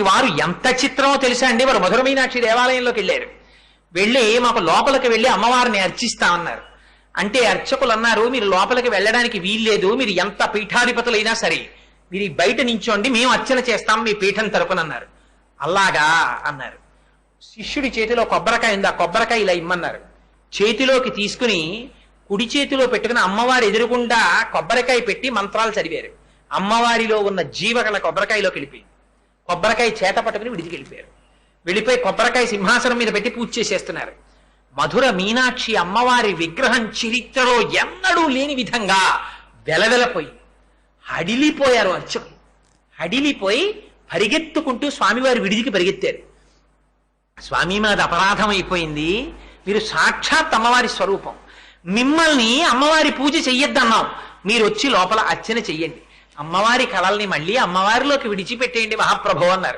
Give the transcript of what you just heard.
వారు ఎంత చిత్రమో తెలుసా అండి. వారు మధుర మీనాక్షి దేవాలయంలోకి వెళ్ళారు. వెళ్ళి మాకు లోపలికి వెళ్ళి అమ్మవారిని అర్చిస్తామన్నారు. అంటే అర్చకులు అన్నారు, మీరు లోపలికి వెళ్ళడానికి వీల్లేదు, మీరు ఎంత పీఠాధిపతులైనా సరే మీరు బయట నించోండి, మేము అర్చన చేస్తాం మీ పీఠం తరపునన్నారు. అలాగా అన్నారు. శిష్యుడి చేతిలో కొబ్బరికాయ ఉంది, ఆ కొబ్బరికాయ ఇలా ఇమ్మన్నారు. చేతిలోకి తీసుకుని కుడి చేతిలో పెట్టుకుని అమ్మవారి ఎదురుగుండా కొబ్బరికాయ పెట్టి మంత్రాలు చదివారు. అమ్మవారిలో ఉన్న జీవగల కొబ్బరికాయలోకి వెళ్ళిపోయింది. కొబ్బరికాయ చేత పట్టుకుని విడిచి వెళ్ళిపోయారు. వెళ్ళిపోయి కొబ్బరికాయ సింహాసనం మీద పెట్టి పూజ చేసేస్తున్నారు. మధుర మీనాక్షి అమ్మవారి విగ్రహం చరిత్రలో ఎన్నడూ లేని విధంగా వెలవెలపోయి హడిలిపోయారు అర్చకులు. హడిలిపోయి పరిగెత్తుకుంటూ స్వామివారి విడిదికి పరిగెత్తారు. స్వామి మాది అపరాధం అయిపోయింది, మీరు సాక్షాత్ అమ్మవారి స్వరూపం, మిమ్మల్ని అమ్మవారి పూజ చెయ్యొద్దన్నాం, మీరు వచ్చి లోపల అర్చన చెయ్యండి, అమ్మవారి కళల్ని మళ్ళీ అమ్మవారిలోకి విడిచిపెట్టేయండి మహాప్రభు అన్నారు.